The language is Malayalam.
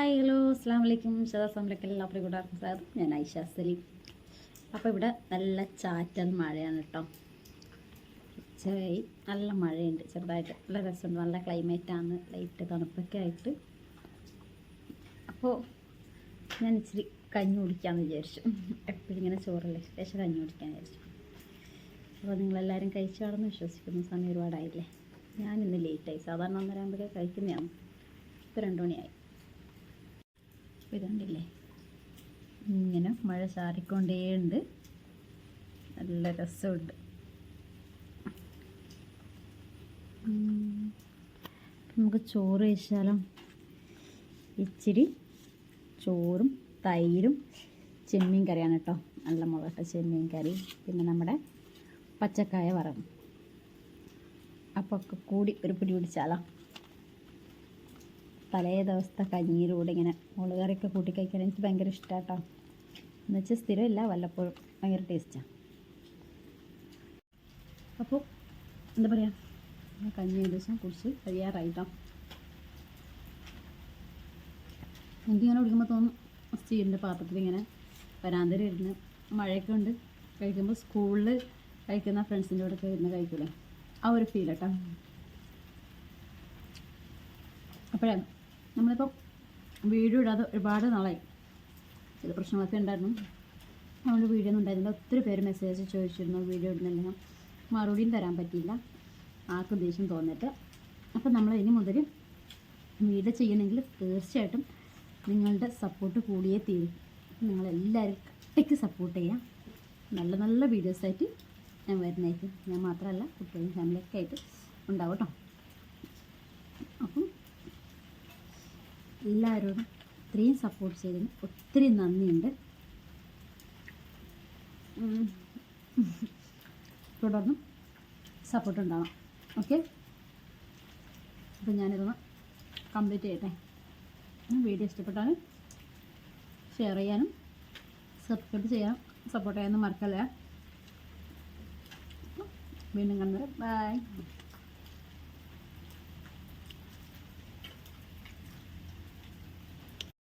ഹായ് ഹലോ അസ്സാം വലൈക്കും ഷദാസ്ലാമലൈക്കും എല്ലാവരും കൂടാർക്കും സ്വാഗതം. ഞാൻ ഐഷ സലീം. അപ്പോൾ ഇവിടെ നല്ല ചാറ്റൽ മഴയാണ് കേട്ടോ. ഉച്ചയായി നല്ല മഴയുണ്ട്, ചെറുതായിട്ട് നല്ല രസമുണ്ട്, നല്ല ക്ലൈമറ്റാണ്, ലൈറ്റ് തണുപ്പൊക്കെ ആയിട്ട്. അപ്പോൾ ഞാൻ ഇച്ചിരി കഞ്ഞി കുടിക്കാമെന്ന് വിചാരിച്ചു. എപ്പോഴും ഇങ്ങനെ ചോറല്ലേ, ശേഷം കഞ്ഞി കുടിക്കാമെന്ന് വിചാരിച്ചു. അപ്പോൾ നിങ്ങളെല്ലാവരും കഴിച്ചാണെന്ന് വിശ്വസിക്കുന്നു. സമയം ഒരുപാടായില്ലേ. ഞാനിന്ന് ലേറ്റായി, സാധാരണ 1:30 കഴിക്കുന്നതാണ്. ഇപ്പോൾ 2 മണിയായി. ഇതുണ്ടില്ലേ, ഇങ്ങനെ മഴ ചാറിക്കൊണ്ടേയുണ്ട്, നല്ല രസമുണ്ട്. നമുക്ക് ചോറ് കഴിച്ചാലോ? ഇച്ചിരി ചോറും തൈരും ചെമ്മീൻ കറിയാണ് കേട്ടോ. നല്ല മുളകിട്ട ചെമ്മീൻ കറി, പിന്നെ നമ്മുടെ പച്ചക്കായ വറവും. അപ്പോൾ ഒക്കെ കൂടി ഒരു പിടി പിടിച്ചാലോ? തലേ ദിവസത്തെ കഞ്ഞിയിലൂടെ ഇങ്ങനെ മുളക് കറിയൊക്കെ കൂട്ടി കഴിക്കാൻ എനിക്ക് ഭയങ്കര ഇഷ്ടമാണ് കേട്ടോ. എന്നുവെച്ചാൽ സ്ഥിരമില്ല, വല്ലപ്പോഴും ഭയങ്കര ടേസ്റ്റാണ്. അപ്പോൾ എന്താ പറയുക, കഞ്ഞി ഏകദേശം കുടിച്ച് കഴിയാറായിട്ടോ. എനിക്കിങ്ങനെ കുടിക്കുമ്പോൾ തോന്നും സ്റ്റീലിൻ്റെ പാത്രത്തിൽ ഇങ്ങനെ വരാന്തരം ഇരുന്ന് മഴയൊക്കെ ഉണ്ട് കഴിക്കുമ്പോൾ സ്കൂളിൽ കഴിക്കുന്ന ഫ്രണ്ട്സിൻ്റെ കൂടെ ഇരുന്ന് കഴിക്കൂലേ, ആ ഒരു ഫീൽ കേട്ടോ. അപ്പോഴേ നമ്മളിപ്പോൾ വീഡിയോ ഇടാതെ ഒരുപാട് നാളായി, ചില പ്രശ്നങ്ങളൊക്കെ ഉണ്ടായിരുന്നു, അതുകൊണ്ട് വീഡിയോ ഒന്നും ഉണ്ടായിരുന്നില്ല. ഒത്തിരി പേര് മെസ്സേജ് ചോദിച്ചിരുന്നു വീഡിയോ ഇടുന്നില്ല, മറുപടിയും തരാൻ പറ്റിയില്ല, ആർക്കും ദേഷ്യം തോന്നിട്ട്. അപ്പോൾ നമ്മൾ ഇനി മുതൽ വീഡിയോ ചെയ്യണമെങ്കിൽ തീർച്ചയായിട്ടും നിങ്ങളുടെ സപ്പോർട്ട് കൂടിയേ തീരും. നിങ്ങളെല്ലാവരും കട്ടയ്ക്ക് സപ്പോർട്ട് ചെയ്യാം. നല്ല നല്ല വീഡിയോസായിട്ട് ഞാൻ വരുന്നതായിരിക്കും. ഞാൻ മാത്രമല്ല, കുട്ടികളും ഫാമിലിയൊക്കെ ആയിട്ട് ഉണ്ടാവും കേട്ടോ. അപ്പം എല്ലാവരോടും ഇത്രയും സപ്പോർട്ട് ചെയ്തതിന് ഒത്തിരി നന്ദിയുണ്ട്. തുടർന്നും സപ്പോർട്ട് ഉണ്ടാവാം. ഓക്കെ, അപ്പോൾ ഞാനിതൊന്ന് കംപ്ലീറ്റ് ചെയ്യട്ടെ. വീഡിയോ ഇഷ്ടപ്പെട്ടാൽ ഷെയർ ചെയ്യാനും സബ്സ്ക്രൈബ് ചെയ്യാനും സപ്പോർട്ട് ചെയ്യാനും മറക്കല്ലേ. വീണ്ടും കാണുന്നത്, ബൈ.